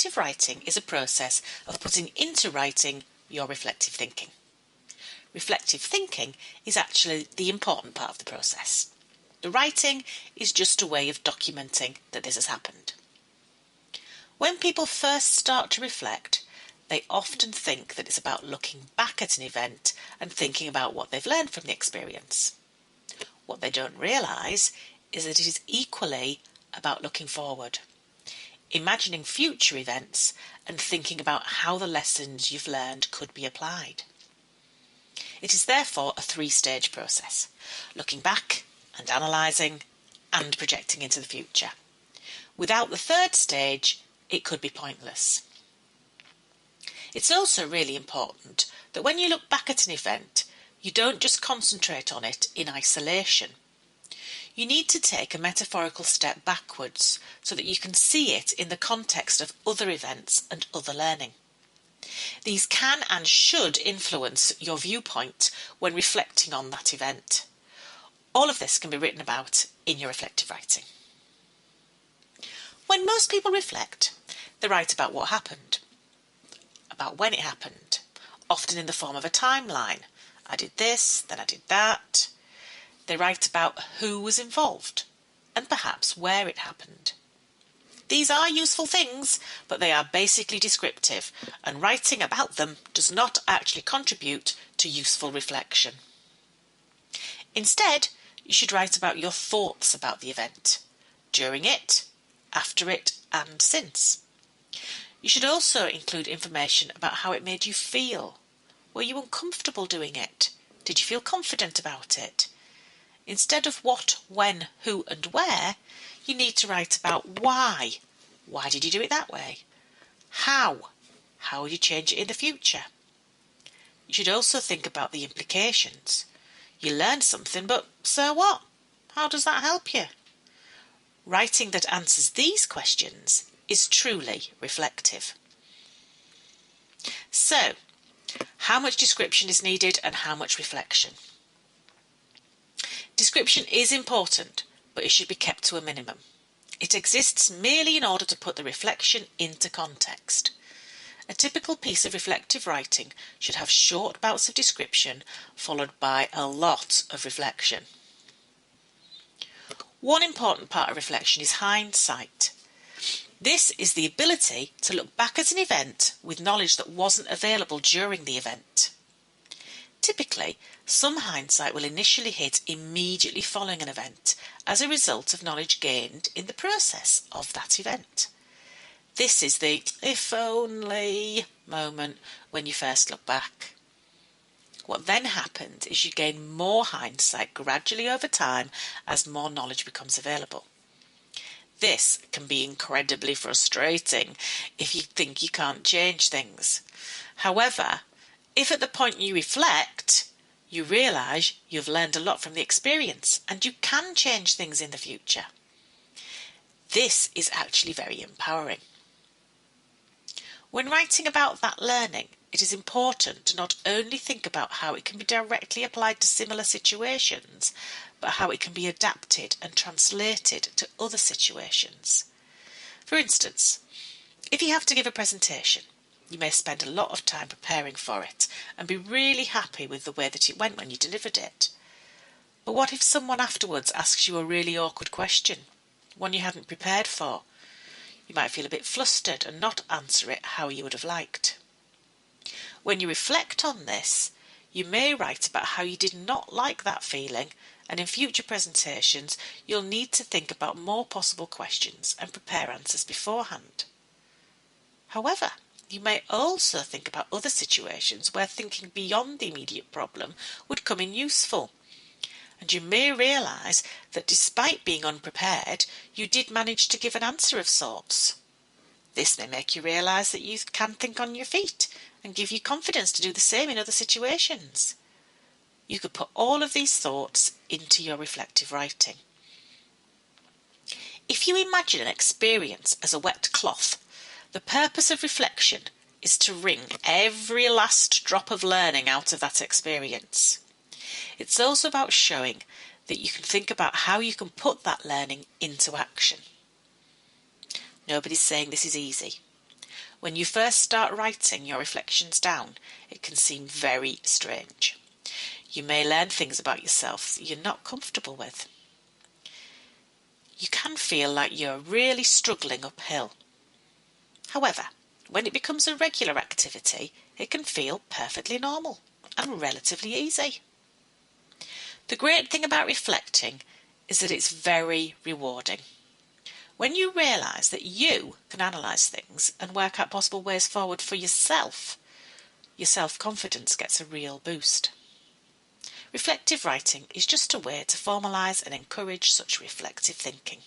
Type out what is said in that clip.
reflective writing is a process of putting into writing your reflective thinking. Reflective thinking is actually the important part of the process. The writing is just a way of documenting that this has happened. When people first start to reflect, they often think that it's about looking back at an event and thinking about what they've learned from the experience. What they don't realise is that it is equally about looking forward, imagining future events and thinking about how the lessons you've learned could be applied. It is therefore a three-stage process, looking back and analysing and projecting into the future. Without the third stage, it could be pointless. It's also really important that when you look back at an event, you don't just concentrate on it in isolation. You need to take a metaphorical step backwards so that you can see it in the context of other events and other learning. These can and should influence your viewpoint when reflecting on that event. All of this can be written about in your reflective writing. When most people reflect, they write about what happened, about when it happened, often in the form of a timeline. I did this, then I did that. They write about who was involved and perhaps where it happened. These are useful things, but they are basically descriptive, and writing about them does not actually contribute to useful reflection. Instead, you should write about your thoughts about the event, during it, after it, and since. You should also include information about how it made you feel. Were you uncomfortable doing it? Did you feel confident about it? Instead of what, when, who and where, you need to write about why. Why did you do it that way? How? How will you change it in the future? You should also think about the implications. You learned something, but so what? How does that help you? Writing that answers these questions is truly reflective. So, how much description is needed and how much reflection? Description is important, but it should be kept to a minimum. It exists merely in order to put the reflection into context. A typical piece of reflective writing should have short bouts of description followed by a lot of reflection. One important part of reflection is hindsight. This is the ability to look back at an event with knowledge that wasn't available during the event. Typically, some hindsight will initially hit immediately following an event as a result of knowledge gained in the process of that event. This is the if only moment when you first look back. What then happens is you gain more hindsight gradually over time as more knowledge becomes available. This can be incredibly frustrating if you think you can't change things. However, if at the point you reflect, you realise you've learned a lot from the experience and you can change things in the future, this is actually very empowering. When writing about that learning, it is important to not only think about how it can be directly applied to similar situations, but how it can be adapted and translated to other situations. For instance, if you have to give a presentation, you may spend a lot of time preparing for it and be really happy with the way that it went when you delivered it. But what if someone afterwards asks you a really awkward question, one you hadn't prepared for? You might feel a bit flustered and not answer it how you would have liked. When you reflect on this, you may write about how you did not like that feeling, and in future presentations you'll need to think about more possible questions and prepare answers beforehand. However, you may also think about other situations where thinking beyond the immediate problem would come in useful. And you may realise that despite being unprepared, you did manage to give an answer of sorts. This may make you realise that you can think on your feet and give you confidence to do the same in other situations. You could put all of these thoughts into your reflective writing. If you imagine an experience as a wet cloth, the purpose of reflection is to wring every last drop of learning out of that experience. It's also about showing that you can think about how you can put that learning into action. Nobody's saying this is easy. When you first start writing your reflections down, it can seem very strange. You may learn things about yourself that you're not comfortable with. You can feel like you're really struggling uphill. However, when it becomes a regular activity, it can feel perfectly normal and relatively easy. The great thing about reflecting is that it's very rewarding. When you realise that you can analyse things and work out possible ways forward for yourself, your self-confidence gets a real boost. Reflective writing is just a way to formalise and encourage such reflective thinking.